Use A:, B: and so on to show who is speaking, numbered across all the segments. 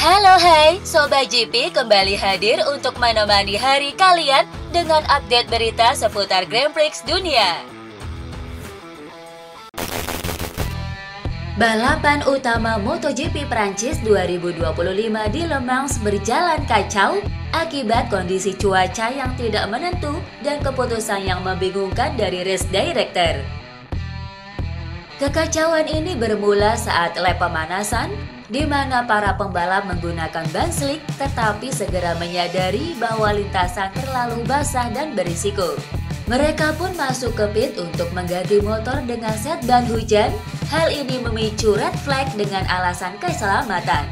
A: Halo hai, Sobat GP kembali hadir untuk menemani hari kalian dengan update berita seputar Grand Prix dunia. Balapan utama MotoGP Prancis 2025 di Le Mans berjalan kacau akibat kondisi cuaca yang tidak menentu dan keputusan yang membingungkan dari race director. Kekacauan ini bermula saat lap pemanasan, di mana para pembalap menggunakan ban slick tetapi segera menyadari bahwa lintasan terlalu basah dan berisiko. Mereka pun masuk ke pit untuk mengganti motor dengan set ban hujan. Hal ini memicu red flag dengan alasan keselamatan.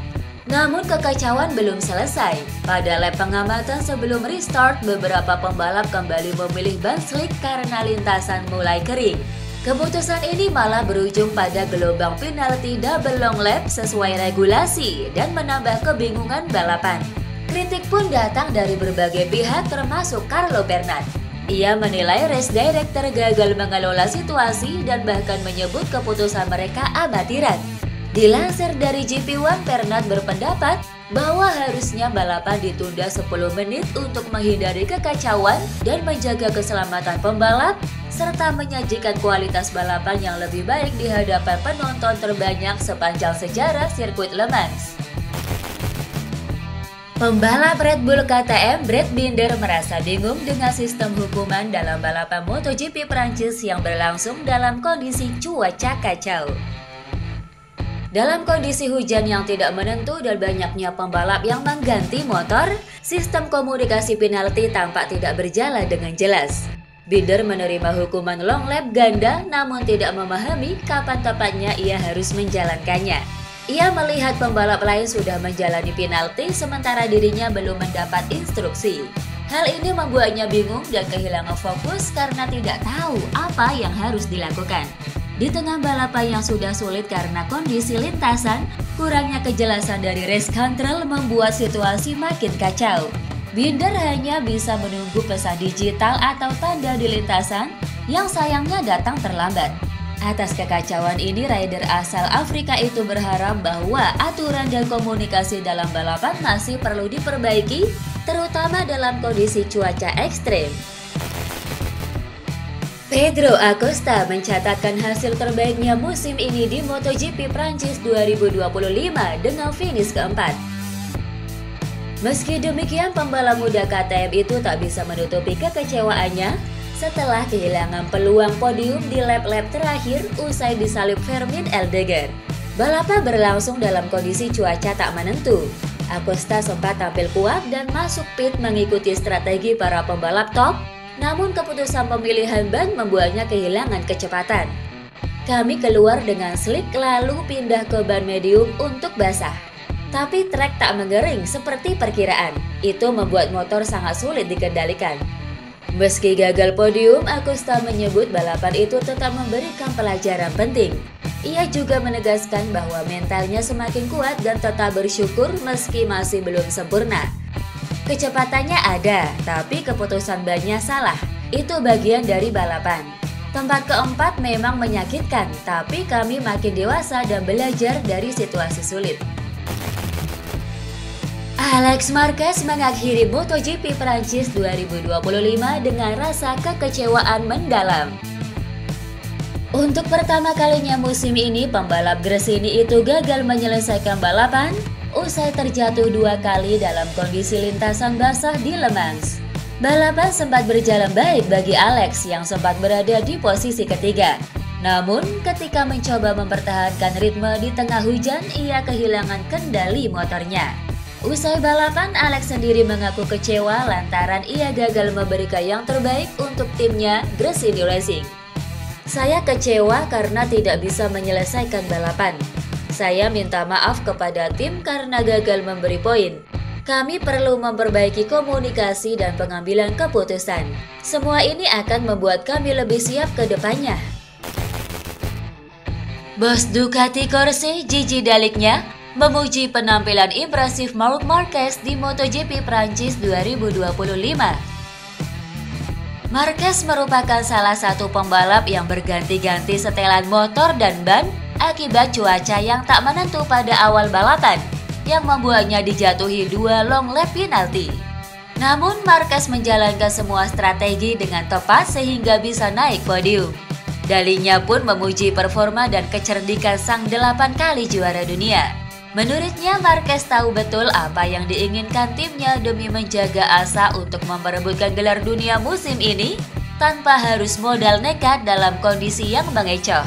A: Namun kekacauan belum selesai. Pada lap pengamatan sebelum restart, beberapa pembalap kembali memilih ban slick karena lintasan mulai kering. Keputusan ini malah berujung pada gelombang penalti double long lap sesuai regulasi dan menambah kebingungan balapan. Kritik pun datang dari berbagai pihak termasuk Carlo Pernat. Ia menilai race director gagal mengelola situasi dan bahkan menyebut keputusan mereka amatiran. Dilansir dari GP1, Pernat berpendapat bahwa harusnya balapan ditunda 10 menit untuk menghindari kekacauan dan menjaga keselamatan pembalap, serta menyajikan kualitas balapan yang lebih baik di hadapan penonton terbanyak sepanjang sejarah sirkuit Le Mans. Pembalap Red Bull KTM Brad Binder merasa bingung dengan sistem hukuman dalam balapan MotoGP Prancis yang berlangsung dalam kondisi cuaca kacau. Dalam kondisi hujan yang tidak menentu dan banyaknya pembalap yang mengganti motor, sistem komunikasi penalti tampak tidak berjalan dengan jelas. Binder menerima hukuman long lap ganda namun tidak memahami kapan tepatnya ia harus menjalankannya. Ia melihat pembalap lain sudah menjalani penalti sementara dirinya belum mendapat instruksi. Hal ini membuatnya bingung dan kehilangan fokus karena tidak tahu apa yang harus dilakukan. Di tengah balapan yang sudah sulit karena kondisi lintasan, kurangnya kejelasan dari race control membuat situasi makin kacau. Binder hanya bisa menunggu pesan digital atau tanda di lintasan yang sayangnya datang terlambat. Atas kekacauan ini, rider asal Afrika itu berharap bahwa aturan dan komunikasi dalam balapan masih perlu diperbaiki, terutama dalam kondisi cuaca ekstrem. Pedro Acosta mencatatkan hasil terbaiknya musim ini di MotoGP Prancis 2025 dengan finish keempat. Meski demikian, pembalap muda KTM itu tak bisa menutupi kekecewaannya setelah kehilangan peluang podium di lap-lap terakhir usai disalip Fermin Aldegar. Balapan berlangsung dalam kondisi cuaca tak menentu. Acosta sempat tampil kuat dan masuk pit mengikuti strategi para pembalap top, namun keputusan pemilihan ban membuatnya kehilangan kecepatan. Kami keluar dengan slick lalu pindah ke ban medium untuk basah. Tapi trek tak mengering seperti perkiraan. Itu membuat motor sangat sulit dikendalikan. Meski gagal podium, Acosta menyebut balapan itu tetap memberikan pelajaran penting. Ia juga menegaskan bahwa mentalnya semakin kuat dan tetap bersyukur meski masih belum sempurna. Kecepatannya ada, tapi keputusan bannya salah. Itu bagian dari balapan. Tempat keempat memang menyakitkan, tapi kami makin dewasa dan belajar dari situasi sulit. Alex Marquez mengakhiri MotoGP Prancis 2025 dengan rasa kekecewaan mendalam. Untuk pertama kalinya musim ini, pembalap Gresini itu gagal menyelesaikan balapan usai terjatuh 2 kali dalam kondisi lintasan basah di Le Mans. Balapan sempat berjalan baik bagi Alex yang sempat berada di posisi ketiga. Namun, ketika mencoba mempertahankan ritme di tengah hujan, ia kehilangan kendali motornya. Usai balapan, Alex sendiri mengaku kecewa lantaran ia gagal memberikan yang terbaik untuk timnya Gresini Racing. Saya kecewa karena tidak bisa menyelesaikan balapan. Saya minta maaf kepada tim karena gagal memberi poin. Kami perlu memperbaiki komunikasi dan pengambilan keputusan. Semua ini akan membuat kami lebih siap ke depannya. Bos Ducati Corse, Gigi Daliknya, memuji penampilan impresif Marc Marquez di MotoGP Prancis 2025. Marquez merupakan salah satu pembalap yang berganti-ganti setelan motor dan ban akibat cuaca yang tak menentu pada awal balapan. yang membuatnya dijatuhi 2 long lap penalti. Namun Marquez menjalankan semua strategi dengan tepat sehingga bisa naik podium. Dalinya pun memuji performa dan kecerdikan sang 8 kali juara dunia. Menurutnya Marquez tahu betul apa yang diinginkan timnya demi menjaga asa untuk memperebutkan gelar dunia musim ini tanpa harus modal nekat dalam kondisi yang mengecoh.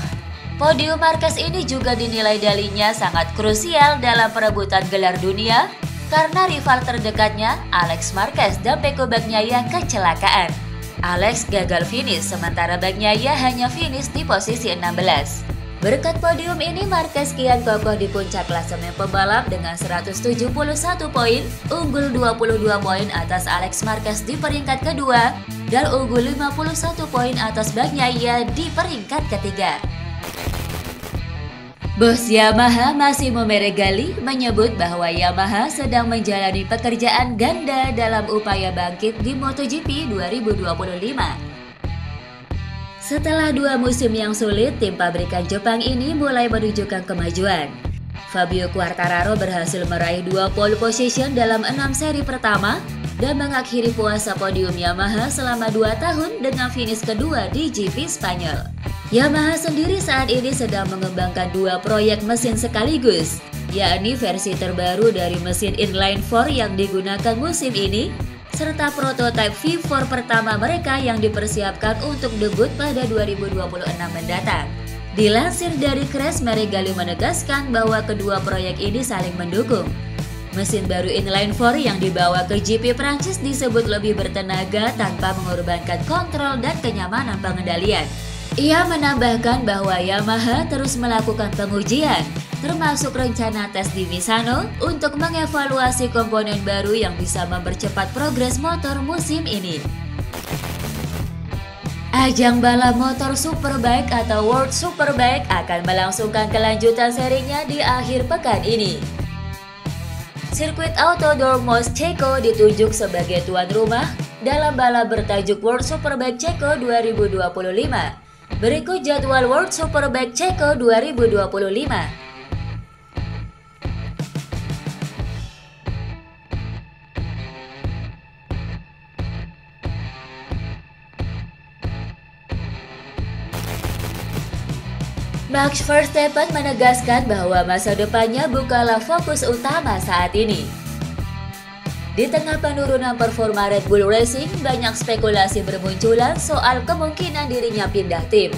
A: Podium Marquez ini juga dinilai dalinya sangat krusial dalam perebutan gelar dunia karena rival terdekatnya Alex Marquez dan Pecco Bagnaia kecelakaan. Alex gagal finish sementara Bagnaia hanya finish di posisi 16. Berkat podium ini Marquez kian kokoh di puncak klasemen pembalap dengan 171 poin, unggul 22 poin atas Alex Marquez di peringkat kedua dan unggul 51 poin atas Bagnaia di peringkat ketiga. Bos Yamaha Massimo Meregali menyebut bahwa Yamaha sedang menjalani pekerjaan ganda dalam upaya bangkit di MotoGP 2025. Setelah 2 musim yang sulit, tim pabrikan Jepang ini mulai menunjukkan kemajuan. Fabio Quartararo berhasil meraih 2 pole position dalam 6 seri pertama dan mengakhiri puasa podium Yamaha selama 2 tahun dengan finish kedua di GP Spanyol. Yamaha sendiri saat ini sedang mengembangkan 2 proyek mesin sekaligus, yakni versi terbaru dari mesin inline 4 yang digunakan musim ini, serta prototipe V4 pertama mereka yang dipersiapkan untuk debut pada 2026 mendatang. Dilansir dari Crash, Meregali menegaskan bahwa kedua proyek ini saling mendukung. Mesin baru inline 4 yang dibawa ke GP Prancis disebut lebih bertenaga tanpa mengorbankan kontrol dan kenyamanan pengendalian. Ia menambahkan bahwa Yamaha terus melakukan pengujian, termasuk rencana tes di Misano untuk mengevaluasi komponen baru yang bisa mempercepat progres motor musim ini. Ajang balap motor Superbike atau World Superbike akan melangsungkan kelanjutan serinya di akhir pekan ini. Sirkuit Autodromos Ceko ditunjuk sebagai tuan rumah dalam balap bertajuk World Superbike Ceko 2025. Berikut jadwal World Superbike Ceko 2025. Max Verstappen menegaskan bahwa masa depannya bukanlah fokus utama saat ini. Di tengah penurunan performa Red Bull Racing, banyak spekulasi bermunculan soal kemungkinan dirinya pindah tim.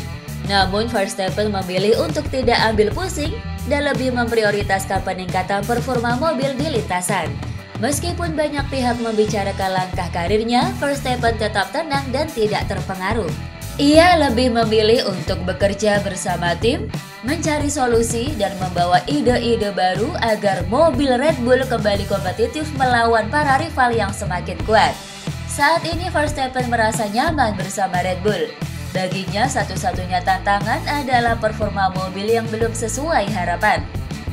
A: Namun Verstappen memilih untuk tidak ambil pusing dan lebih memprioritaskan peningkatan performa mobil di lintasan. Meskipun banyak pihak membicarakan langkah karirnya, Verstappen tetap tenang dan tidak terpengaruh. Ia lebih memilih untuk bekerja bersama tim, mencari solusi dan membawa ide-ide baru agar mobil Red Bull kembali kompetitif melawan para rival yang semakin kuat. Saat ini Verstappen merasa nyaman bersama Red Bull. Baginya satu-satunya tantangan adalah performa mobil yang belum sesuai harapan.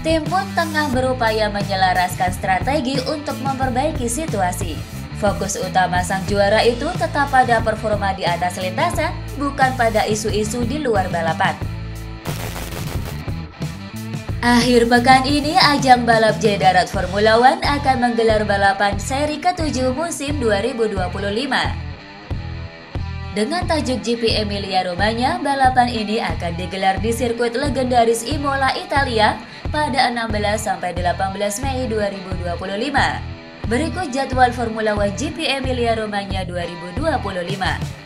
A: Tim pun tengah berupaya menyelaraskan strategi untuk memperbaiki situasi. Fokus utama sang juara itu tetap pada performa di atas lintasan, bukan pada isu-isu di luar balapan. Akhir pekan ini, ajang balap J Darat Formula One akan menggelar balapan seri ke-7 musim 2025. Dengan tajuk GP Emilia-Romagna, balapan ini akan digelar di sirkuit legendaris Imola, Italia pada 16-18 Mei 2025. Berikut jadwal Formula One GP Emilia-Romagna 2025.